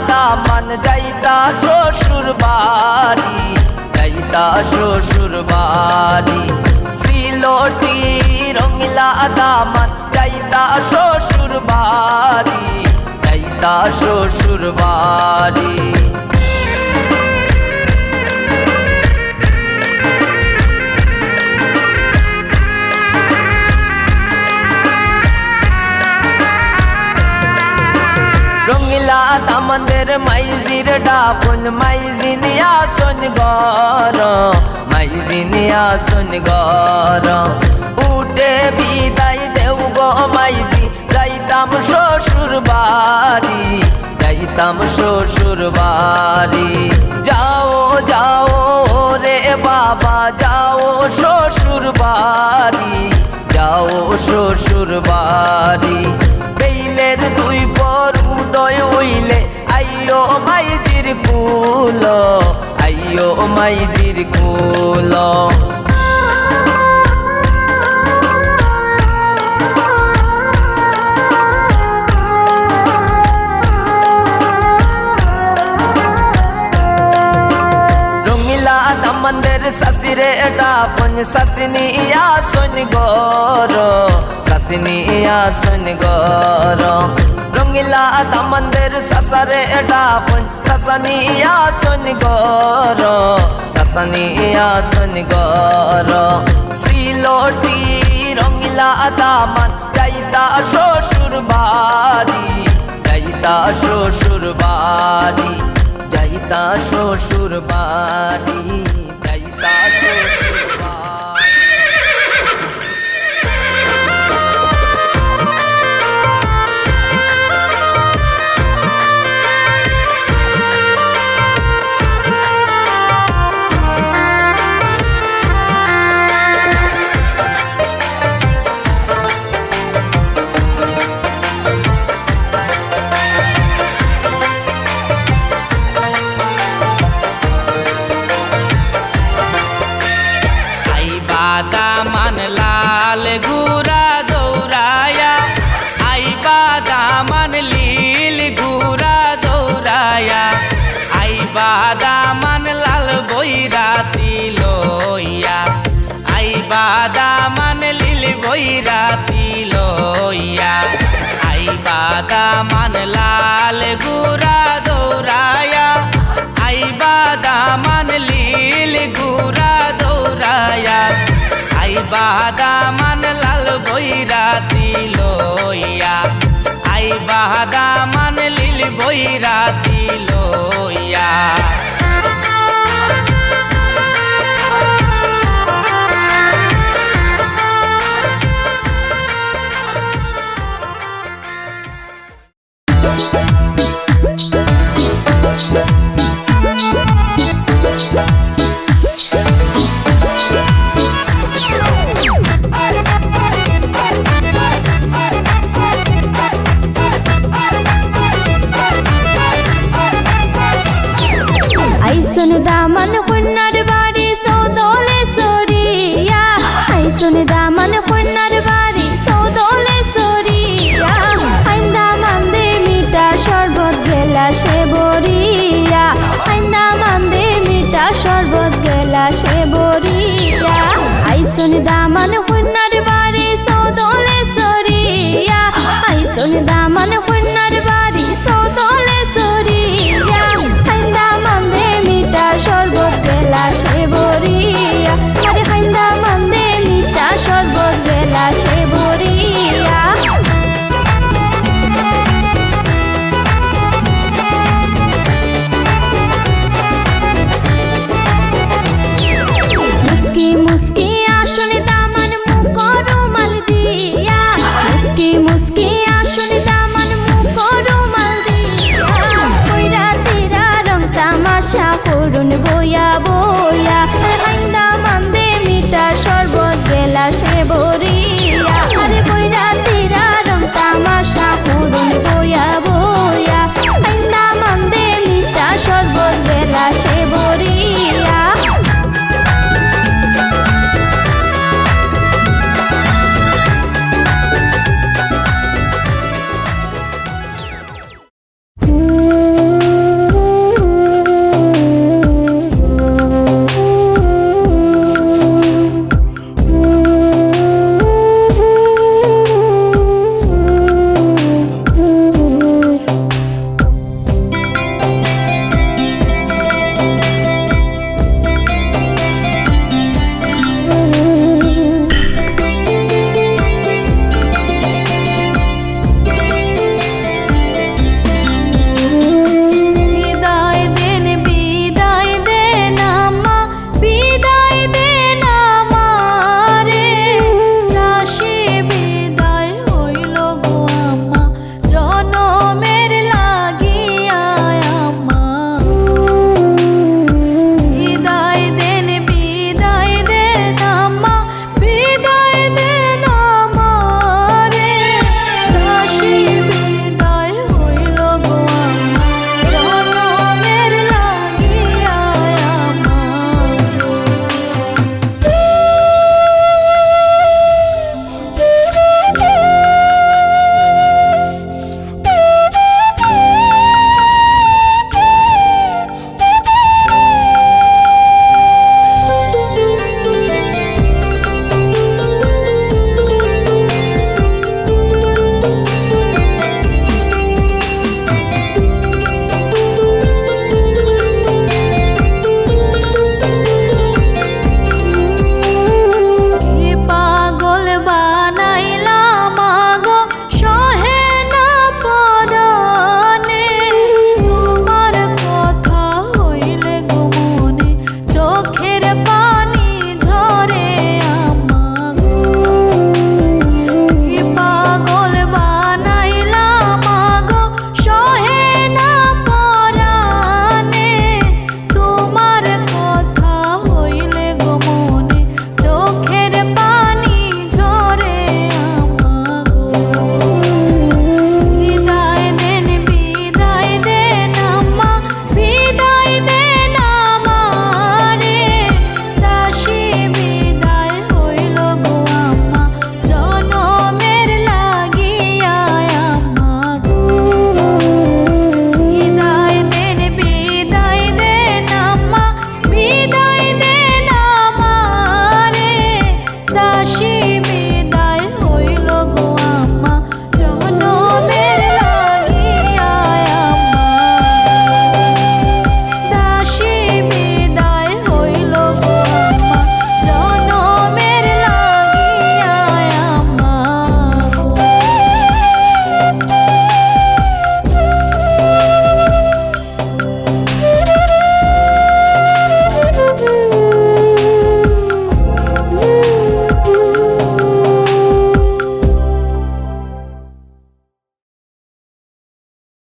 দামান যাইতা শ্বশুর বাড়ি, যাইতা শ্বশুর বাড়ি। সিলটি রঙিলা দামান যাইতা শ্বশুর বাড়ি, যাইতা শ্বশুর বাড়ি। রঙিলা দামানের মাইজির ডাকুন মাইজিনিয়া শোন গর, মাইজিনিয়া শোন গর। উঠে বিদায় দেও গো মাইজি যাইতাম শ্বশুর বাড়ি, যাইতাম শ্বশুর বাড়ি। যাও যাও রে বাবা যাও শ্বশুর বাড়ি, যাও শ্বশুর বাড়ি। বেইলের দুই পর উদয় হইলে আইও মাইজির কুল, আইও মাইজির কুল। রঙিলা দামানের শাশিরে ডাকুন শাশিনিয়া শোন গর, শাশিনিয়া শোন গর। রঙিলা দামানের শাশারে ডাকুন শাশানিয়া শোন গর, শাশানিয়া শোন গর। সিলটি রঙিলা দামান যাইতা শ্বশুর বাড়ি, যাইতা শ্বশুর বাড়ি, যাইতা শ্বশুর বাড়ি, যাইতা শ্বশুর বাড়ি। দামান লাল ঘুরা দৌড়ায়া, আইবা দামান লীল ঘুরা দৌড়ায়া। আইবা দামান লাল বৈরাতি লইয়া, আইবা দামান লীল বৈরাতি লইয়া। আইবা দামান লাল ঘুরা দৌড়ায়া, আইবা দামান লীল ঘুরা দৌড়ায়া। আইবা দামান লাল বৈরাতি লইয়া, আইবা দামান লীল বৈরাতি লইয়া। বেলা সে ভরিয়া আরে বইরা তিরা রং তামাশা পুরন বইয়া বইয়া আইনা মন্দে মিঠা শরবত বেলা সে ভরিয়া দাসী